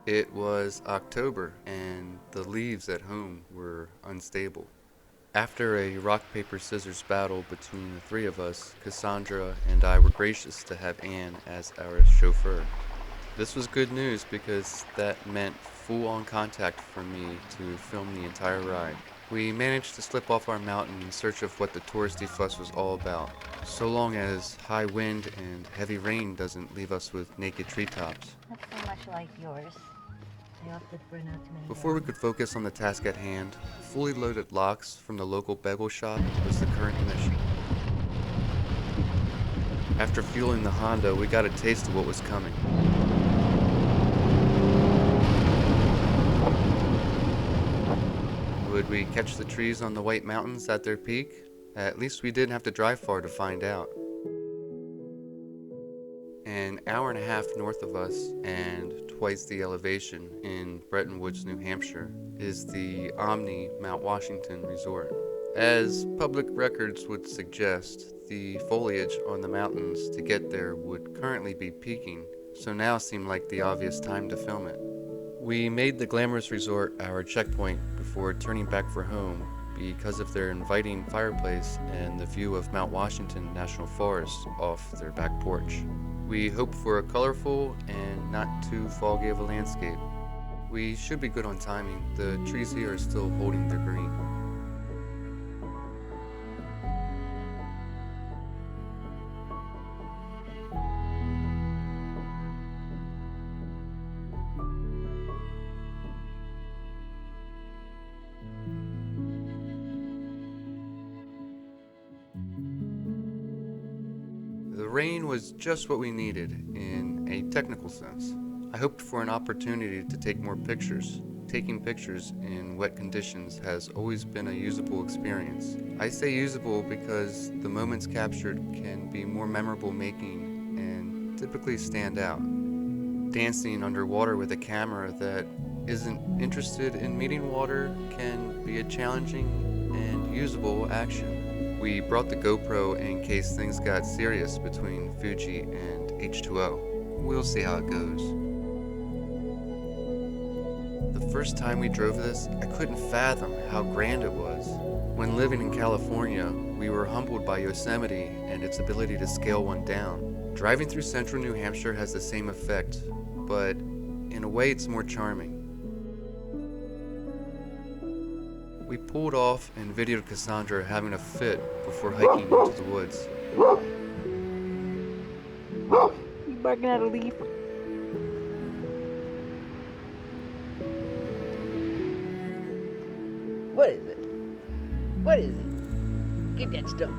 It was October, and the leaves at home were unstable. After a rock, paper, scissors battle between the three of us, Cassandra and I were gracious to have Anne as our chauffeur. This was good news because that meant full-on contact for me to film the entire ride. We managed to slip off our mountain in search of what the touristy fuss was all about, so long as high wind and heavy rain doesn't leave us with naked treetops. Not so much like yours. They opted for not to make Before we could focus on the task at hand, fully loaded lox from the local bagel shop was the current mission. After fueling the Honda, we got a taste of what was coming. Would we catch the trees on the White Mountains at their peak? At least we didn't have to drive far to find out. An hour and a half north of us, and twice the elevation in Bretton Woods, New Hampshire, is the Omni Mount Washington Resort. As public records would suggest, the foliage on the mountains to get there would currently be peaking, so now seemed like the obvious time to film it. We made the glamorous resort our checkpoint before turning back for home because of their inviting fireplace and the view of Mount Washington National Forest off their back porch. We hoped for a colorful and not too foggy of a landscape. We should be good on timing. The trees here are still holding their green. The rain was just what we needed in a technical sense. I hoped for an opportunity to take more pictures. Taking pictures in wet conditions has always been a usable experience. I say usable because the moments captured can be more memorable making and typically stand out. Dancing underwater with a camera that isn't interested in meeting water can be a challenging and usable action. We brought the GoPro in case things got serious between Fuji and H2O. We'll see how it goes. The first time we drove this, I couldn't fathom how grand it was. When living in California, we were humbled by Yosemite and its ability to scale one down. Driving through central New Hampshire has the same effect, but in a way it's more charming. We pulled off and videoed Cassandra having a fit before hiking into the woods. You barking at a leaf? What is it? What is it? Get that stuff.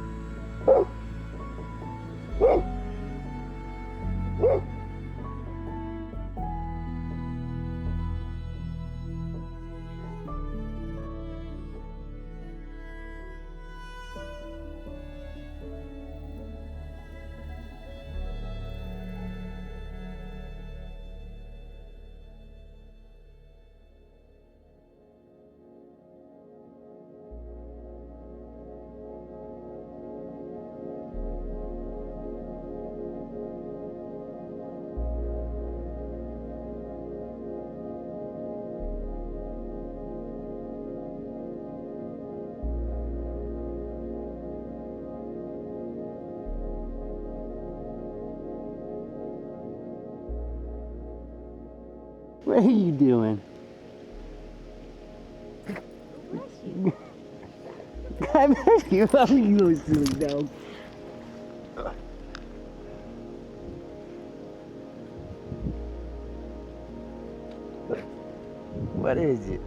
What are you doing? God bless you. How are you doing, dog? What is it?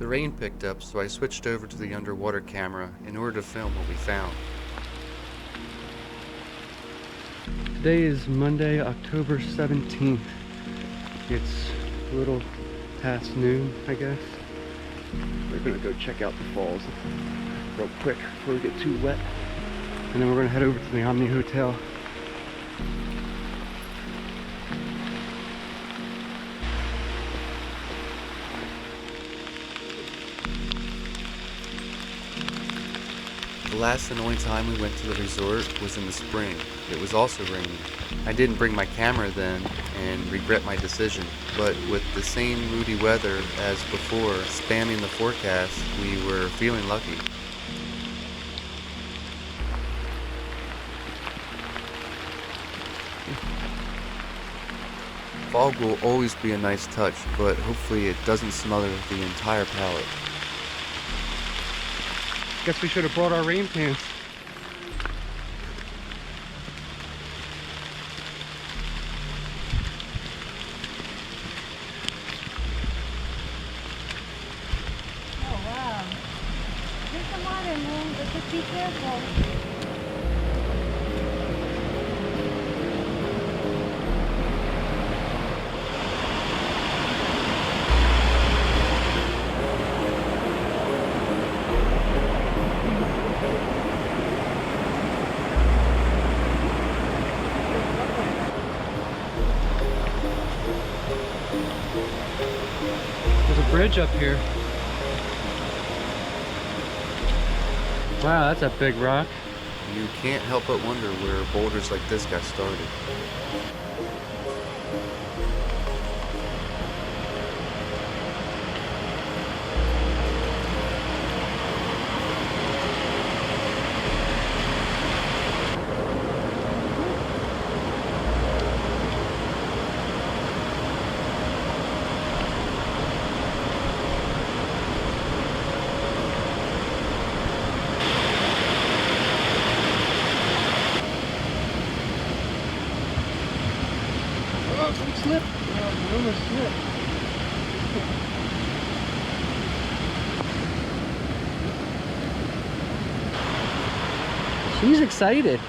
The rain picked up, so I switched over to the underwater camera in order to film what we found. Today is Monday, October 17th. It's a little past noon, I guess. We're gonna go check out the falls real quick before we get too wet. And then we're gonna head over to the Omni Hotel. The last and only time we went to the resort was in the spring. It was also raining. I didn't bring my camera then and regret my decision, but with the same moody weather as before spamming the forecast, we were feeling lucky. Fog will always be a nice touch, but hopefully it doesn't smother the entire palette. Guess we should have brought our rain pants. Oh wow. There's some water, man, but just be careful. There's a bridge up here. Wow, that's a big rock. You can't help but wonder where boulders like this got started. Slip. Oh, almost slip. She's excited.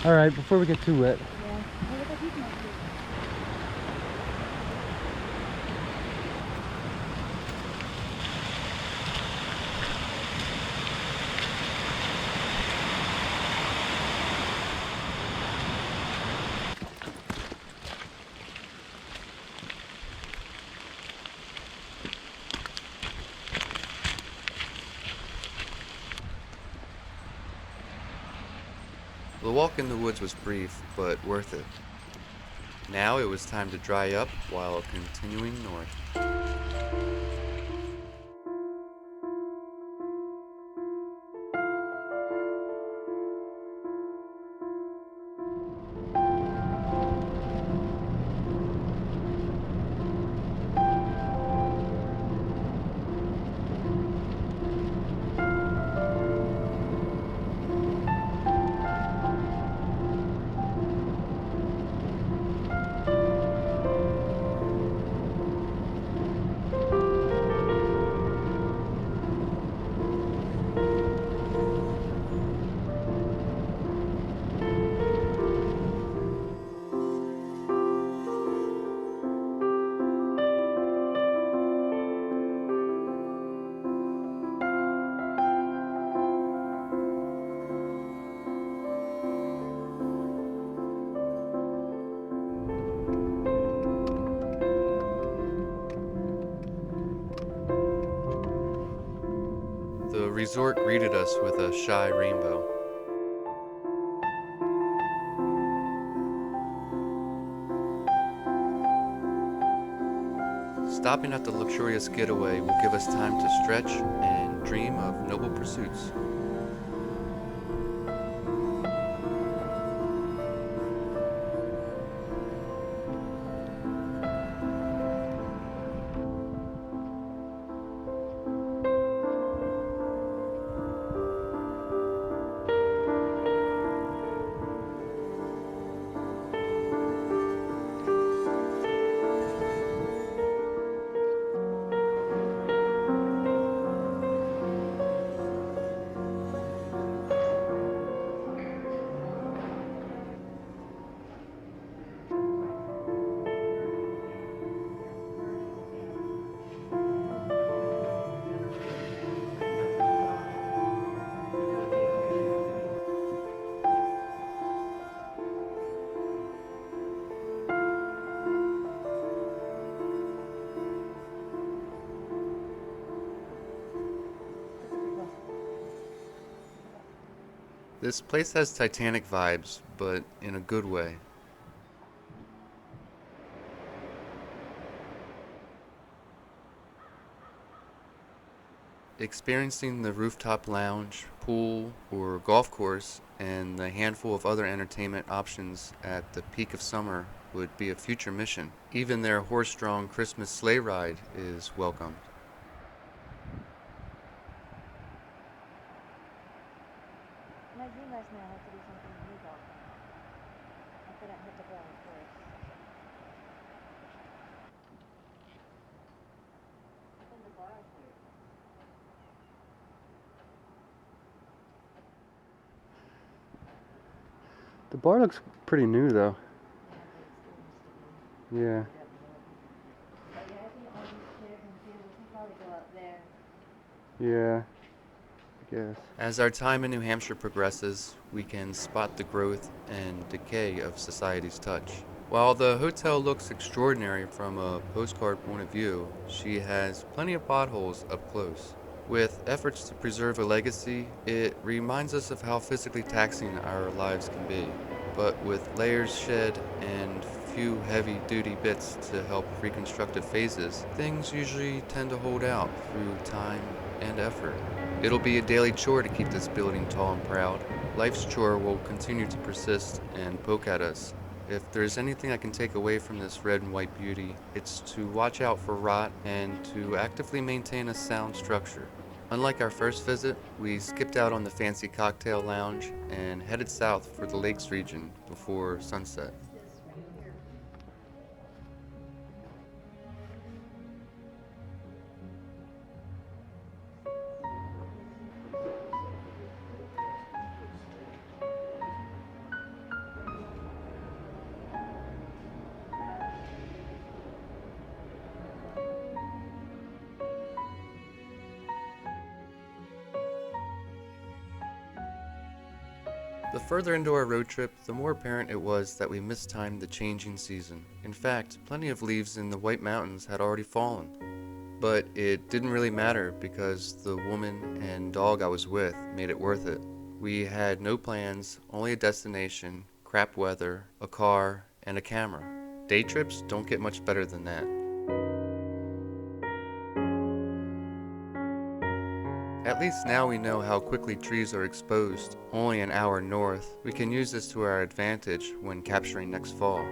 All right, before we get too wet. The walk in the woods was brief, but worth it. Now it was time to dry up while continuing north. The resort greeted us with a shy rainbow. Stopping at the luxurious getaway will give us time to stretch and dream of noble pursuits. This place has Titanic vibes, but in a good way. Experiencing the rooftop lounge, pool, or golf course, and the handful of other entertainment options at the peak of summer would be a future mission. Even their horse-drawn Christmas sleigh ride is welcomed. My dream last night had to do something illegal. I couldn't hit the ground first. I think the bar is here. The bar looks pretty new though. Yeah, Yeah. but yeah, I think all these chairs and tables can probably go out there. Yeah, I guess. As our time in New Hampshire progresses, we can spot the growth and decay of society's touch. While the hotel looks extraordinary from a postcard point of view, she has plenty of potholes up close. With efforts to preserve a legacy, it reminds us of how physically taxing our lives can be. But with layers shed and few heavy-duty bits to help reconstructive phases, things usually tend to hold out through time and effort. It'll be a daily chore to keep this building tall and proud. Life's chore will continue to persist and poke at us. If there's anything I can take away from this red and white beauty, it's to watch out for rot and to actively maintain a sound structure. Unlike our first visit, we skipped out on the fancy cocktail lounge and headed south for the lakes region before sunset. The further into our road trip, the more apparent it was that we mistimed the changing season. In fact, plenty of leaves in the White Mountains had already fallen. But it didn't really matter because the woman and dog I was with made it worth it. We had no plans, only a destination, crap weather, a car, and a camera. Day trips don't get much better than that. At least now we know how quickly trees are exposed, only an hour north. We can use this to our advantage when capturing next fall.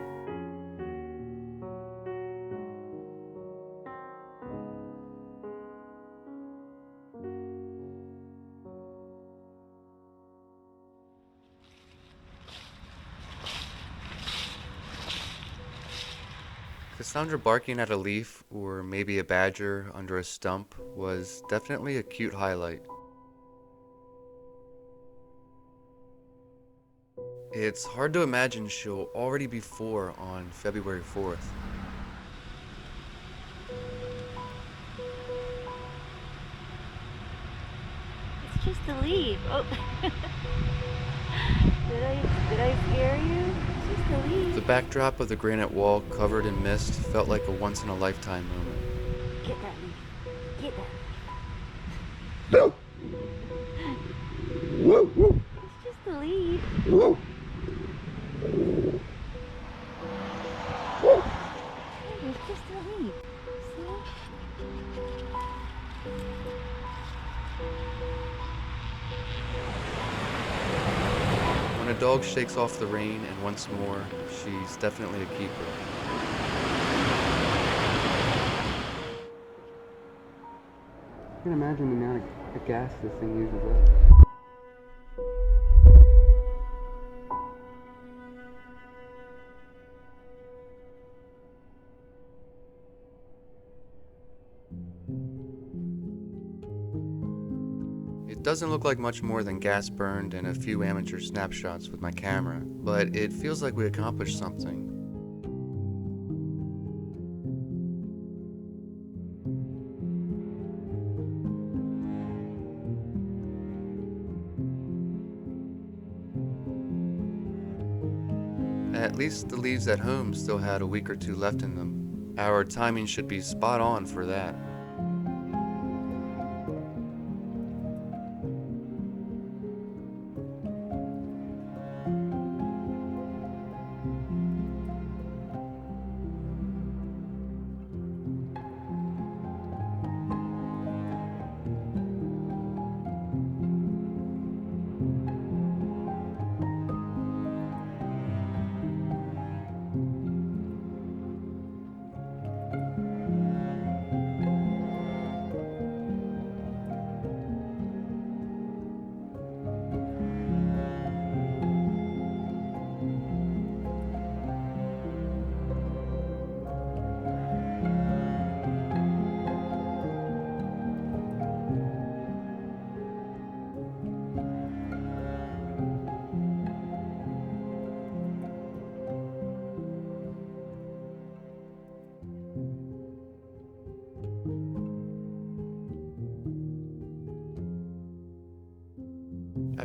Cassandra barking at a leaf, or maybe a badger under a stump, was definitely a cute highlight. It's hard to imagine she'll already be 4 on February 4th. It's just a leaf. Oh. Did I scare you? It's just a leaf. The backdrop of the granite wall covered in mist felt like a once-in-a-lifetime moment. Get that leaf. Get that No. Woo, woo. leaf. It's just a leaf. Woo. It's just a leaf. See? When a dog shakes off the rain and once more, she's definitely a keeper. I can imagine the amount of gas this thing uses up. It doesn't look like much more than gas burned and a few amateur snapshots with my camera, but it feels like we accomplished something. At least the leaves at home still had a week or two left in them. Our timing should be spot on for that.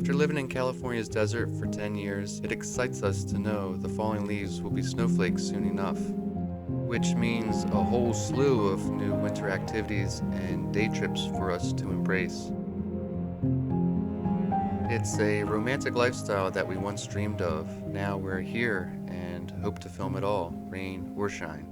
After living in California's desert for 10 years, it excites us to know the falling leaves will be snowflakes soon enough, which means a whole slew of new winter activities and day trips for us to embrace. It's a romantic lifestyle that we once dreamed of. Now we're here and hope to film it all, rain or shine.